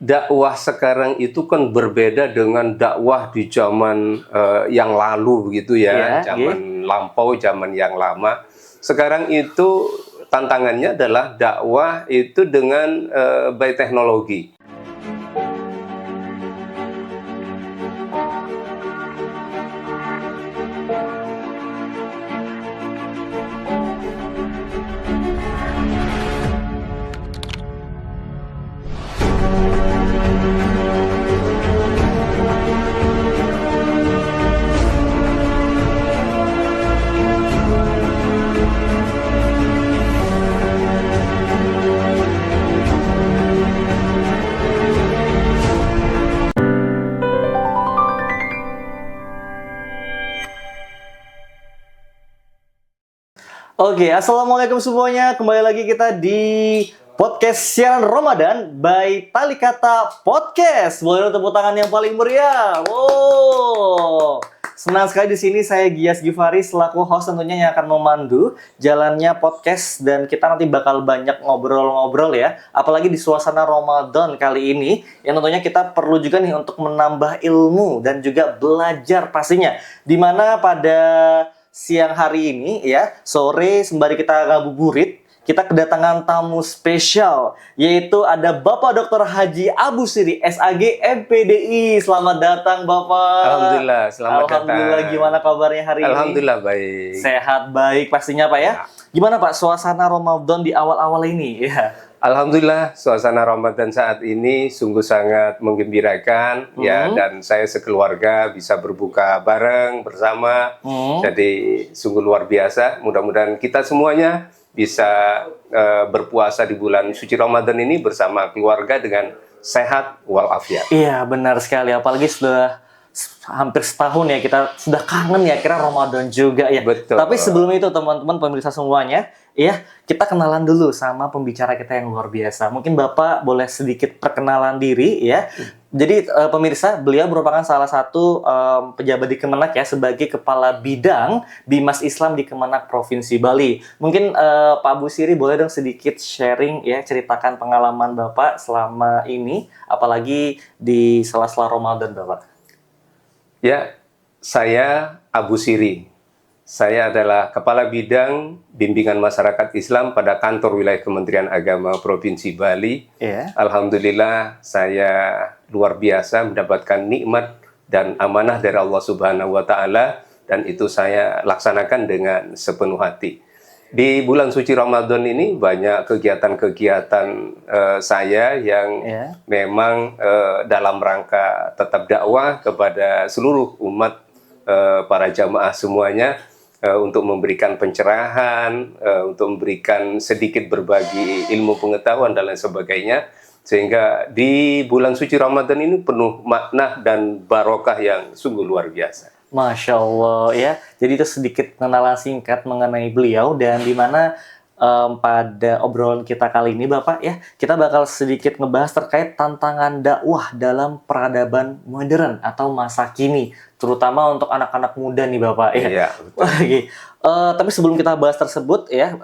dakwah sekarang itu kan berbeda dengan dakwah di zaman yang lalu begitu ya, zaman lampau, zaman yang lama. Sekarang itu tantangannya adalah dakwah itu dengan by teknologi. Oke, assalamualaikum semuanya. Kembali lagi kita di podcast siaran Ramadan by Talikata Podcast. Boleh dong tepuk tangan yang paling meriah. Wow. Senang sekali di sini saya Gias Givari selaku host tentunya yang akan memandu jalannya podcast, dan kita nanti bakal banyak ngobrol-ngobrol ya. Apalagi di suasana Ramadan kali ini yang tentunya kita perlu juga nih untuk menambah ilmu dan juga belajar pastinya. Dimana pada siang hari ini ya, sore sembari kita ngabuburit, kita kedatangan tamu spesial, yaitu ada Bapak Dr. Haji Abu Siri, SAG MPDI. Selamat datang Bapak. Alhamdulillah, selamat datang. Alhamdulillah, gimana kabarnya hari ini? Alhamdulillah baik. Sehat baik pastinya Pak ya. Gimana Pak suasana Ramadan di awal-awal ini ya? Alhamdulillah, suasana Ramadan saat ini sungguh sangat menggembirakan ya, dan saya sekeluarga bisa berbuka bareng bersama. Jadi sungguh luar biasa. Mudah-mudahan kita semuanya bisa berpuasa di bulan suci Ramadan ini bersama keluarga dengan sehat walafiat. Iya, benar sekali. Apalagi sudah hampir setahun ya, kita sudah kangen ya kira Ramadan juga ya. Betul. Tapi sebelum itu teman-teman pemirsa semuanya, ya kita kenalan dulu sama pembicara kita yang luar biasa. Mungkin Bapak boleh sedikit perkenalan diri ya. Jadi pemirsa, beliau merupakan salah satu pejabat di Kemenak ya, sebagai Kepala Bidang Bimas Islam di Kemenak Provinsi Bali. Mungkin Pak Abu Siri boleh dong sedikit sharing ya, ceritakan pengalaman Bapak selama ini, apalagi di sela-sela Ramadan Bapak. Ya, saya Abu Siri. Saya adalah Kepala Bidang Bimbingan Masyarakat Islam pada Kantor Wilayah Kementerian Agama Provinsi Bali. Alhamdulillah, saya luar biasa mendapatkan nikmat dan amanah dari Allah Subhanahu wa Ta'ala, dan itu saya laksanakan dengan sepenuh hati. Di bulan suci Ramadan ini banyak kegiatan-kegiatan saya yang memang dalam rangka tetap dakwah kepada seluruh umat, para jamaah semuanya, untuk memberikan pencerahan, untuk memberikan sedikit berbagi ilmu pengetahuan dan lain sebagainya. Sehingga di bulan suci Ramadan ini penuh makna dan barokah yang sungguh luar biasa. Masya Allah ya. Jadi itu sedikit pengenalan singkat mengenai beliau, dan dimana pada obrolan kita kali ini Bapak ya, kita bakal sedikit ngebahas terkait tantangan dakwah dalam peradaban modern atau masa kini, terutama untuk anak-anak muda nih Bapak ya. Iya, betul. Tapi sebelum kita bahas tersebut ya,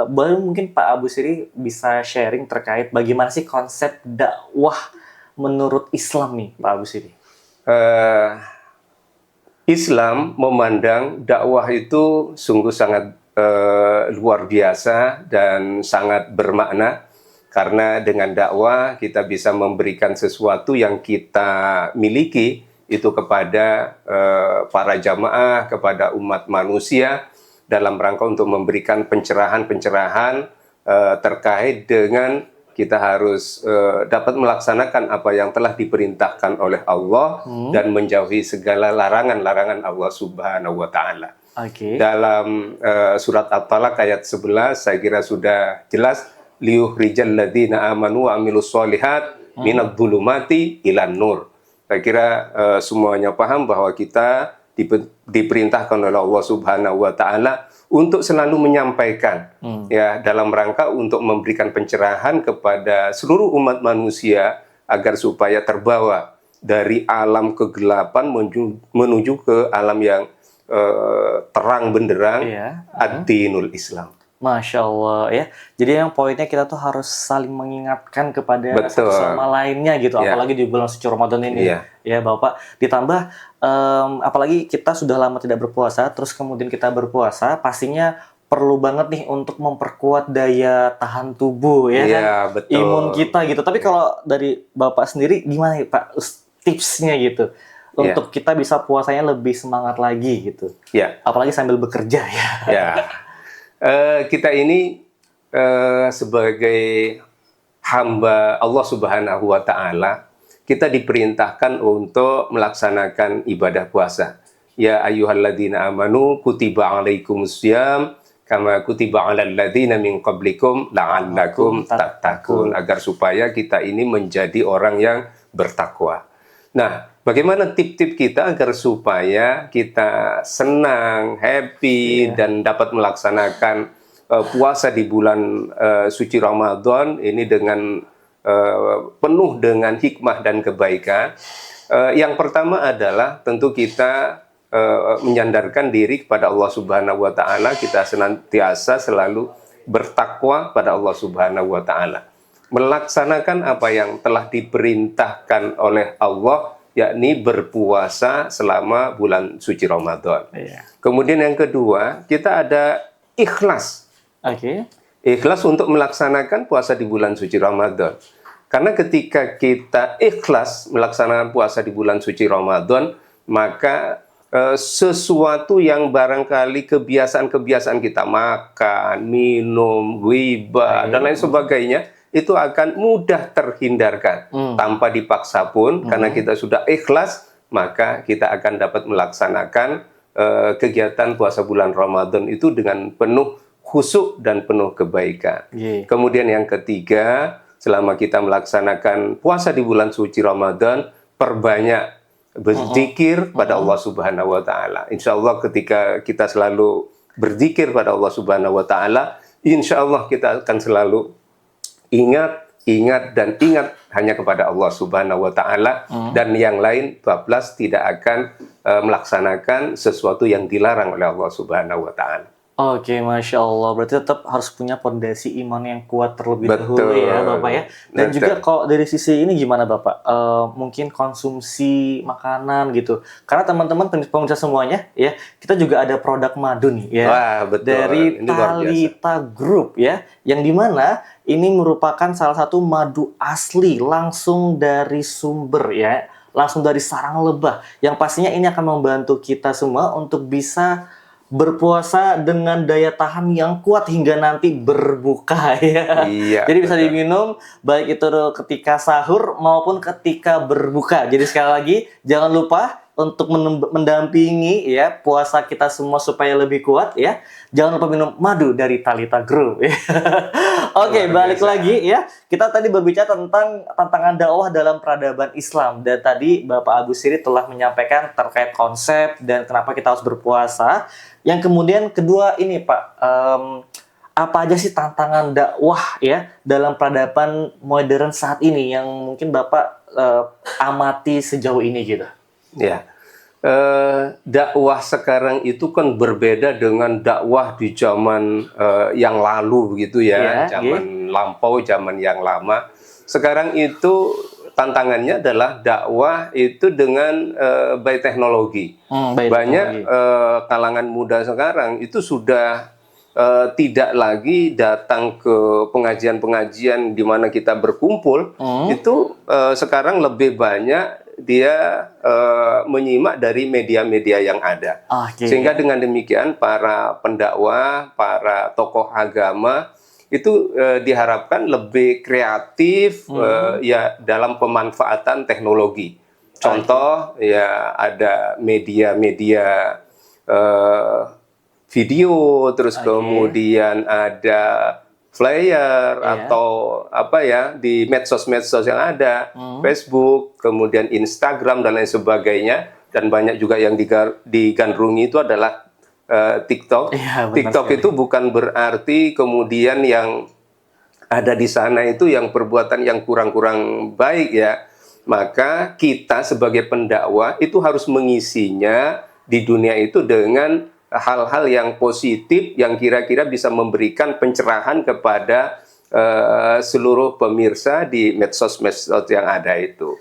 boleh mungkin Pak Abu Siri bisa sharing terkait bagaimana sih konsep dakwah menurut Islam nih Pak Abu Siri? Islam memandang dakwah itu sungguh sangat luar biasa dan sangat bermakna, karena dengan dakwah kita bisa memberikan sesuatu yang kita miliki itu kepada para jamaah, kepada umat manusia, dalam rangka untuk memberikan pencerahan-pencerahan terkait dengan kita harus dapat melaksanakan apa yang telah diperintahkan oleh Allah dan menjauhi segala larangan-larangan Allah Subhanahu wa Ta'ala. Dalam surat At-Talaq ayat 11 saya kira sudah jelas, liyukhrijal ladzina amanu wa amilus sholihat minadh dhulumati ilan nur. Saya kira semuanya paham bahwa kita diperintahkan oleh Allah Subhanahu wa Ta'ala untuk selalu menyampaikan ya, dalam rangka untuk memberikan pencerahan kepada seluruh umat manusia agar supaya terbawa dari alam kegelapan menuju ke alam yang terang benderang, ad-dinul Islam. Masya Allah ya. Jadi yang poinnya kita tuh harus saling mengingatkan kepada Betul. satu sama lainnya gitu. Ya. Apalagi di bulan suci Ramadan ini. Iya. Ya Bapak. Ditambah apalagi kita sudah lama tidak berpuasa, terus kemudian kita berpuasa, pastinya perlu banget nih untuk memperkuat daya tahan tubuh ya kan. Iya, betul. Imun kita gitu. Tapi kalau dari Bapak sendiri gimana ya Pak tipsnya gitu? Untuk kita bisa puasanya lebih semangat lagi gitu. Ya. Apalagi sambil bekerja ya. Ya. Kita ini sebagai hamba Allah Subhanahu wa Ta'ala, kita diperintahkan untuk melaksanakan ibadah puasa. Ya ayyuhalladzina amanu kutiba alaikumussyam kama kutiba alal ladzina min qablikum la'allakum tattaqun, agar supaya kita ini menjadi orang yang bertakwa. Nah, bagaimana tip-tip kita agar supaya kita senang, happy, dan dapat melaksanakan puasa di bulan suci Ramadan ini dengan penuh dengan hikmah dan kebaikan. Yang pertama adalah tentu kita menyandarkan diri kepada Allah Subhanahu wa Ta'ala. Kita senantiasa selalu bertakwa pada Allah Subhanahu wa Ta'ala, melaksanakan apa yang telah diperintahkan oleh Allah, yakni berpuasa selama bulan suci Ramadan. Kemudian yang kedua, kita ada ikhlas. Ikhlas untuk melaksanakan puasa di bulan suci Ramadan. Karena ketika kita ikhlas melaksanakan puasa di bulan suci Ramadan, maka sesuatu yang barangkali kebiasaan-kebiasaan kita, makan, minum, ghibah, dan lain sebagainya, itu akan mudah terhindarkan tanpa dipaksa pun. Karena kita sudah ikhlas, maka kita akan dapat melaksanakan kegiatan puasa bulan Ramadan itu dengan penuh khusyuk dan penuh kebaikan. Kemudian yang ketiga, selama kita melaksanakan puasa di bulan suci Ramadan, perbanyak berzikir pada Allah Subhanahu wa Ta'ala. Insya Allah ketika kita selalu berzikir pada Allah Subhanahu wa Ta'ala, insya Allah kita akan selalu ingat hanya kepada Allah Subhanahu wa Ta'ala, dan yang lain bablas tidak akan melaksanakan sesuatu yang dilarang oleh Allah Subhanahu wa Ta'ala. Oke, Masya Allah. Berarti tetap harus punya fondasi iman yang kuat terlebih dahulu ya Bapak ya. Dan juga kalau dari sisi ini gimana Bapak? Mungkin konsumsi makanan gitu. Karena teman-teman pemirsa semuanya ya, kita juga ada produk madu nih ya. Wah, betul. Dari Talita Group ya. Yang dimana ini merupakan salah satu madu asli langsung dari sumber ya. Langsung dari sarang lebah. Yang pastinya ini akan membantu kita semua untuk bisa berpuasa dengan daya tahan yang kuat hingga nanti berbuka ya. Iya, jadi bisa diminum baik itu ketika sahur maupun ketika berbuka. Jadi sekali lagi jangan lupa untuk mendampingi ya puasa kita semua supaya lebih kuat ya. Jangan lupa minum madu dari Talita Group. Oke, balik lagi ya. Kita tadi berbicara tentang tantangan dakwah dalam peradaban Islam, dan tadi Bapak Agus Siri telah menyampaikan terkait konsep dan kenapa kita harus berpuasa. Yang kemudian kedua ini Pak, apa aja sih tantangan dakwah ya dalam peradaban modern saat ini yang mungkin Bapak amati sejauh ini gitu? Ya, dakwah sekarang itu kan berbeda dengan dakwah di zaman yang lalu begitu ya, zaman lampau, zaman yang lama. Sekarang itu tantangannya adalah dakwah itu dengan by teknologi. Banyak kalangan muda sekarang itu sudah tidak lagi datang ke pengajian-pengajian di mana kita berkumpul. Itu sekarang lebih banyak dia menyimak dari media-media yang ada. Sehingga dengan demikian para pendakwah, para tokoh agama itu diharapkan lebih kreatif ya dalam pemanfaatan teknologi. Contoh ya ada media-media video, terus kemudian ada flyer atau apa ya di medsos-medsos yang ada, Facebook, kemudian Instagram dan lain sebagainya, dan banyak juga yang digandrungi itu adalah TikTok. TikTok itu bukan berarti kemudian yang ada di sana itu yang perbuatan yang kurang-kurang baik ya. Maka kita sebagai pendakwah itu harus mengisinya di dunia itu dengan hal-hal yang positif yang kira-kira bisa memberikan pencerahan kepada seluruh pemirsa di medsos-medsos yang ada itu.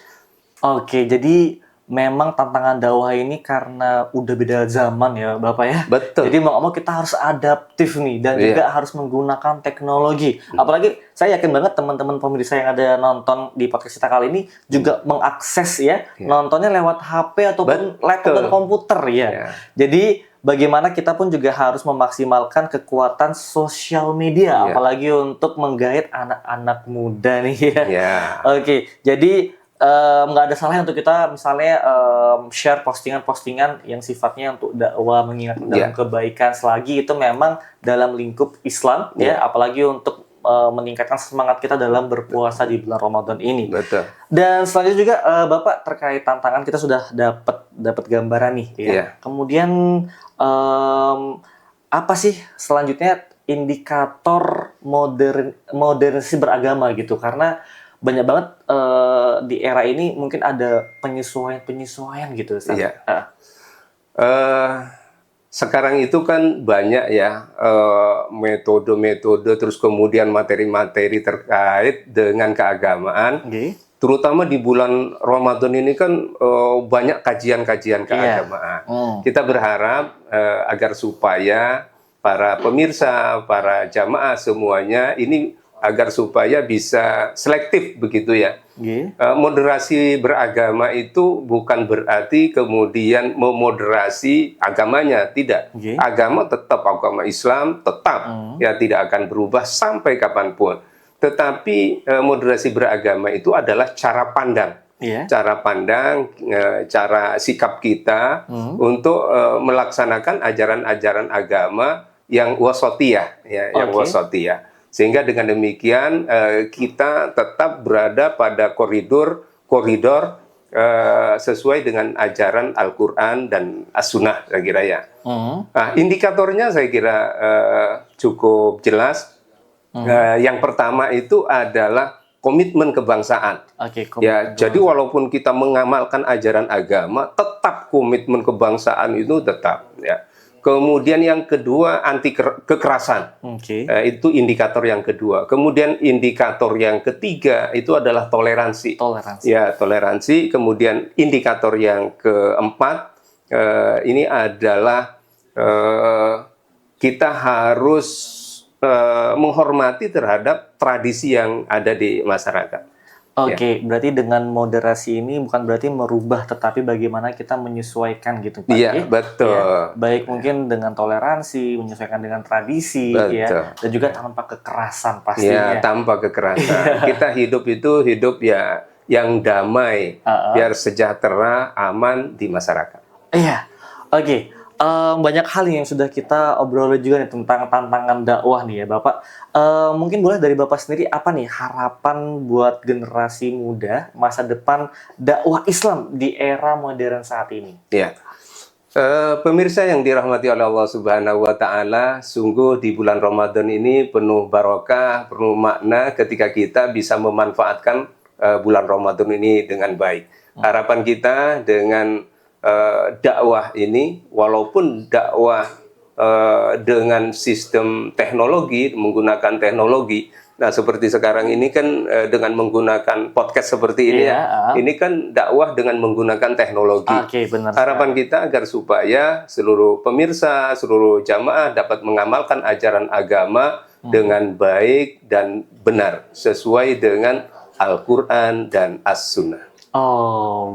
Oke, jadi memang tantangan dakwah ini karena udah beda zaman ya Bapak ya. Betul. Jadi mau kita harus adaptif nih dan juga harus menggunakan teknologi. Apalagi saya yakin banget teman-teman pemirsa yang ada nonton di podcast kita kali ini juga mengakses ya nontonnya lewat HP ataupun laptop dan komputer ya. Jadi bagaimana kita pun juga harus memaksimalkan kekuatan sosial media apalagi untuk menggait anak-anak muda nih ya. Oke, jadi nggak ada salahnya untuk kita misalnya share postingan-postingan yang sifatnya untuk dakwah mengingatkan dalam kebaikan selagi itu memang dalam lingkup Islam ya, apalagi untuk meningkatkan semangat kita dalam berpuasa di bulan Ramadan ini. Betul. Dan selanjutnya juga Bapak terkait tantangan kita sudah dapat gambaran nih ya. Kemudian apa sih selanjutnya indikator modernisasi beragama gitu, karena banyak banget di era ini mungkin ada penyesuaian gitu. Iya. Sekarang itu kan banyak ya metode-metode terus kemudian materi-materi terkait dengan keagamaan. Terutama di bulan Ramadan ini kan banyak kajian-kajian keagamaan. Kita berharap agar supaya para pemirsa, para jamaah semuanya ini agar supaya bisa selektif begitu ya. Moderasi beragama itu bukan berarti kemudian memoderasi agamanya, tidak. Agama tetap agama Islam, tetap ya tidak akan berubah sampai kapanpun. Tetapi moderasi beragama itu adalah cara pandang. Cara pandang, cara sikap kita untuk melaksanakan ajaran-ajaran agama yang wasatiyah ya, yang wasatiyah. Sehingga dengan demikian kita tetap berada pada koridor sesuai dengan ajaran Al-Quran dan As-Sunnah, saya kira ya. Nah, indikatornya saya kira cukup jelas. Yang pertama itu adalah komitmen kebangsaan. Jadi walaupun kita mengamalkan ajaran agama, tetap komitmen kebangsaan itu tetap ya. Kemudian yang kedua anti kekerasan, itu indikator yang kedua. Kemudian indikator yang ketiga itu adalah toleransi. Ya, toleransi. Kemudian indikator yang keempat ini adalah kita harus menghormati terhadap tradisi yang ada di masyarakat. Berarti dengan moderasi ini bukan berarti merubah, tetapi bagaimana kita menyesuaikan gitu Pak. Iya, betul. Ya, baik mungkin dengan toleransi, menyesuaikan dengan tradisi, ya, dan juga tanpa kekerasan pastinya. Ya, tanpa kekerasan. Kita hidup itu hidup ya yang damai, biar sejahtera, aman di masyarakat. Iya, banyak hal yang sudah kita obrolin juga nih tentang tantangan dakwah nih ya Bapak. Mungkin boleh dari Bapak sendiri apa nih harapan buat generasi muda masa depan dakwah Islam di era modern saat ini? Ya, pemirsa yang dirahmati oleh Allah Subhanahu Wa Taala, sungguh di bulan Ramadan ini penuh barokah, penuh makna ketika kita bisa memanfaatkan bulan Ramadan ini dengan baik. Harapan kita dengan dakwah ini, walaupun dakwah dengan sistem teknologi, menggunakan teknologi. Nah, seperti sekarang ini kan dengan menggunakan podcast seperti ini ini kan dakwah dengan menggunakan teknologi. Harapan kita agar supaya seluruh pemirsa, seluruh jamaah dapat mengamalkan ajaran agama dengan baik dan benar sesuai dengan Al-Quran dan As-Sunnah.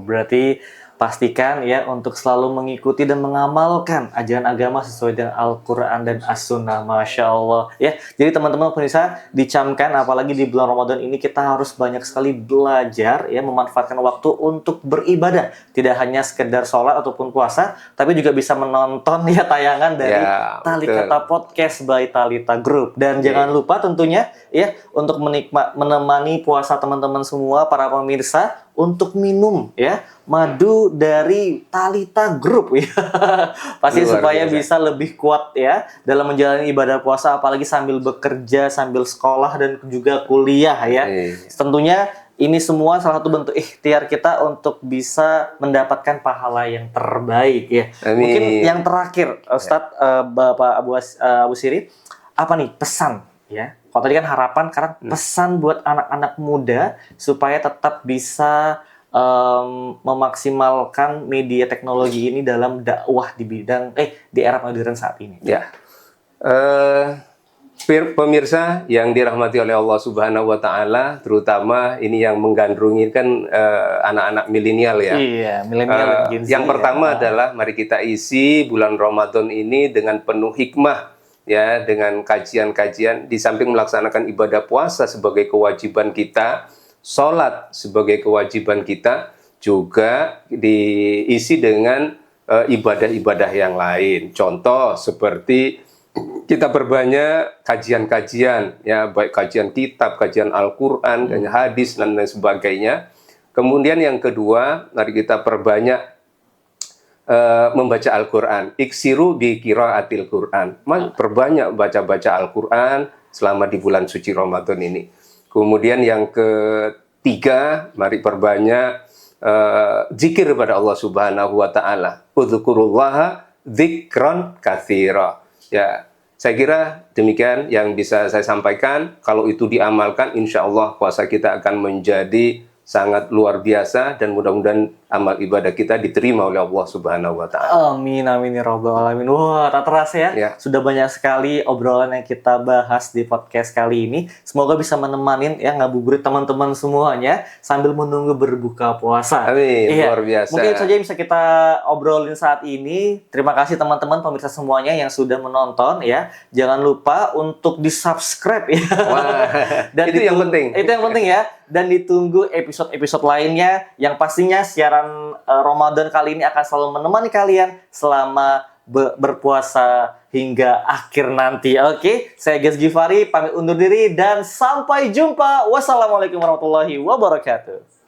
Berarti pastikan ya untuk selalu mengikuti dan mengamalkan ajaran agama sesuai dengan Al-Quran dan As-Sunnah. Masya Allah. Ya, jadi teman-teman pemirsa dicamkan, apalagi di bulan Ramadan ini kita harus banyak sekali belajar ya, memanfaatkan waktu untuk beribadah. Tidak hanya sekedar sholat ataupun puasa, tapi juga bisa menonton ya tayangan dari Talikata Podcast by Talita Group. Dan jangan lupa tentunya ya untuk menemani puasa teman-teman semua para pemirsa untuk minum ya madu dari Talita Group ya. Pasti supaya bisa lebih kuat ya dalam menjalani ibadah puasa, apalagi sambil bekerja, sambil sekolah dan juga kuliah ya. Tentunya ini semua salah satu bentuk ikhtiar kita untuk bisa mendapatkan pahala yang terbaik ya. Amin. Mungkin yang terakhir, Ustadz, Bapak Abu Siri, apa nih pesan ya? Kalau tadi kan harapan, sekarang pesan buat anak-anak muda supaya tetap bisa memaksimalkan media teknologi ini dalam dakwah di bidang di era modern saat ini. Ya. Pemirsa yang dirahmati oleh Allah Subhanahu wa taala, terutama ini yang menggandrungi kan anak-anak milenial ya. Iya, milenial Gen Z. Yang pertama adalah mari kita isi bulan Ramadan ini dengan penuh hikmah ya, dengan kajian-kajian, di samping melaksanakan ibadah puasa sebagai kewajiban kita, sholat sebagai kewajiban kita, juga diisi dengan ibadah-ibadah yang lain. Contoh seperti kita perbanyak kajian-kajian ya, baik kajian kitab, kajian Al-Qur'an, kajian hadis dan lain sebagainya. Kemudian yang kedua, mari kita perbanyak membaca Al-Qur'an. Iksiru bi qiraatil Qur'an. Perbanyak baca-baca Al-Qur'an selama di bulan suci Ramadan ini. Kemudian yang ketiga, mari perbanyak zikir kepada Allah Subhanahu wa taala. Udzkurullaha dzikran katsira. Ya, saya kira demikian yang bisa saya sampaikan. Kalau itu diamalkan, insya Allah puasa kita akan menjadi sangat luar biasa dan mudah-mudahan amal ibadah kita diterima oleh Allah Subhanahu wa taala. Amin amin ya rabbal alamin. Wah, tak terasa ya. Sudah banyak sekali obrolan yang kita bahas di podcast kali ini. Semoga bisa menemani ya ngabuburit teman-teman semuanya sambil menunggu berbuka puasa. Amin, luar biasa. Mungkin saja yang bisa kita obrolin saat ini. Terima kasih teman-teman pemirsa semuanya yang sudah menonton ya. Jangan lupa untuk di-subscribe ya. Wah, dan itu yang penting. Itu yang penting ya. Dan ditunggu episode-episode lainnya yang pastinya siaran Ramadan kali ini akan selalu menemani kalian selama berpuasa hingga akhir nanti. Oke, saya Ges Gifari pamit undur diri dan sampai jumpa. Wassalamualaikum warahmatullahi wabarakatuh.